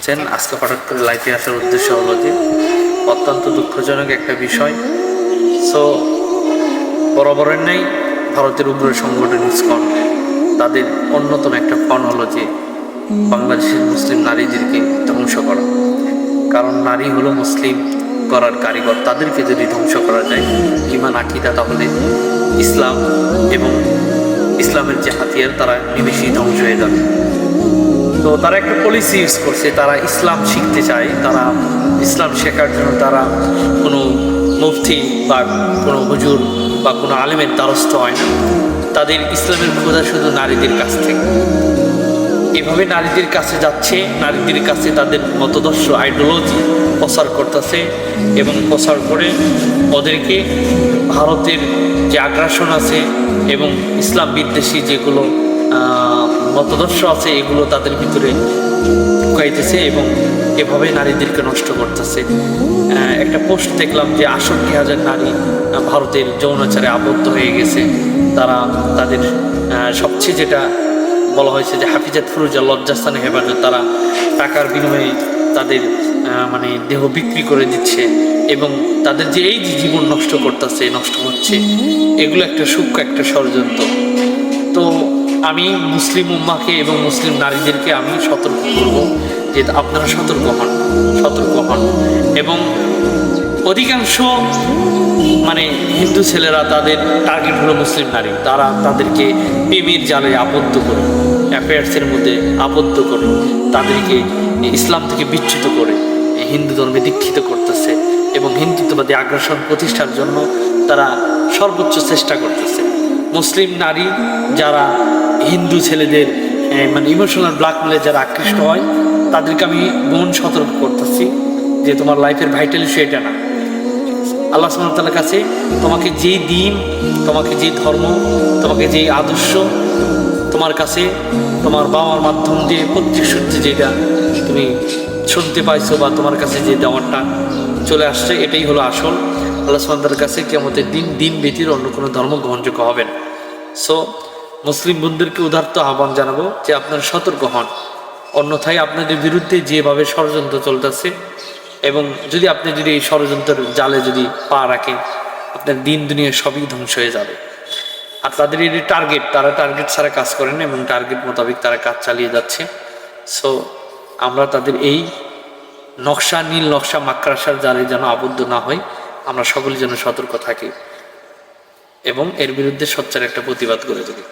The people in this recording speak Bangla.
শুনছেন। আজকে হঠাৎ করে লাইভে আসার উদ্দেশ্য হলো যে অত্যন্ত দুঃখজনক একটা বিষয়। সো বরাবরের নেই ভারতের উগ্র সংগঠন ইসকন তাদের অন্যতম একটা ফন হলো যে বাংলাদেশের মুসলিম নারীদেরকে ধ্বংস করা। কারণ নারী হলো মুসলিম করার কারিগর, তাদেরকে যদি ধ্বংস করা যায় ইমান আকিদা, তাহলে ইসলাম এবং ইসলামের যে হাতিয়ার তারা নিমেষেই ধ্বংস হয়ে যাবে। তো তারা একটা পলিসি ইউজ করছে, তারা ইসলাম শিখতে চায়, তারা ইসলাম শেখার জন্য তারা কোনো মুফতি বা কোনো হুজুর বা কোনো আলেমের দ্বারস্থ হয় না। তাদের ইসলামের খোঁজা শুধু নারীদের কাছ থেকে। এভাবে নারীদের কাছে যাচ্ছে, নারীদের কাছে তাদের মতদর্শ আইডিওলজি প্রচার করতেছে এবং প্রচার করে ওদেরকে ভারতের যে আগ্রাসন আছে এবং ইসলাম বিদ্বেষী যেগুলো মতদর্শ আছে এগুলো তাদের ভিতরে ঢুকাইতেছে এবং এভাবে নারীদেরকে নষ্ট করতেছে। একটা পোস্ট দেখলাম যে ৬৮,০০০ নারী ভারতের যৌনাচারে আবদ্ধ হয়ে গেছে। তারা তাদের সবচেয়ে যেটা বলা হয়েছে যে হাফিজাত ফুরুজা লজ্জাস্থানে হেফাজত, তারা টাকার বিনিময়ে তাদের মানে দেহ বিক্রি করে দিচ্ছে এবং তাদের যে এই যে জীবন নষ্ট করতেছে, নষ্ট হচ্ছে, এগুলো একটা সূক্ষ্ম একটা ষড়যন্ত্র। তো আমি মুসলিম উম্মাকে এবং মুসলিম নারীদেরকে আমি সতর্ক করব যে আপনারা সতর্ক হন এবং অধিকাংশ মানে হিন্দু ছেলেরা তাদের টার্গেট হলো মুসলিম নারী। তারা তাদেরকে প্রেমের জালে আবদ্ধ করে, অ্যাফেয়ার্সের মধ্যে আবদ্ধ করে, তাদেরকে ইসলাম থেকে বিচ্যুত করে হিন্দু ধর্মে দীক্ষিত করতেছে এবং হিন্দুত্ববাদী আগ্রাসন প্রতিষ্ঠার জন্য তারা সর্বোচ্চ চেষ্টা করতেছে। মুসলিম নারী যারা হিন্দু ছেলেদের মানে ইমোশনাল ব্ল্যাকমেলে যারা আকৃষ্ট হয়, তাদেরকে আমি বোন সতর্ক করতেছি যে তোমার লাইফের ভাইটাল ইস্যু এটা না। আল্লাহ সুবহানাহু ওয়া তাআলার কাছে তোমাকে যেই দিন, তোমাকে যেই ধর্ম, তোমাকে যেই আদর্শ তোমার কাছে তোমার বাবার মাধ্যম দিয়ে প্রতিশ্রুতি যেটা তুমি শুনতে পাইছো বা তোমার কাছে যে দেওয়ারটা চলে আসছে, এটাই হলো আসল। আল্লাহ সুবহানাহু ওয়া তাআলার কাছে কিয়ামতের দিন ব্যতীত অন্য কোনো ধর্ম গ্রহণযোগ্য হবে না। সো মুসলিম বন্ধুদেরকে উদারত আহ্বান জানাবো যে আপনারা সতর্ক হন, অন্যথায় আপনাদের বিরুদ্ধে যেভাবে ষড়যন্ত্র চলতেছে এবং যদি আপনি এই ষড়যন্ত্রের জালে যদি পা রাখেন, আপনার দিন দুনিয়া সবই ধ্বংস হয়ে যাবে। আর তাদের এই টার্গেট, তারা টার্গেট ছাড়া কাজ করেন এবং টার্গেট মোতাবেক তারা কাজ চালিয়ে যাচ্ছে। সো আমরা তাদের এই নকশা, নীল নকশা, মাকড়াসার জালে যেন আবদ্ধ না হয়, আমরা সকলে যেন সতর্ক থাকি এবং এর বিরুদ্ধে সোচ্চার একটা প্রতিবাদ করে তুলি।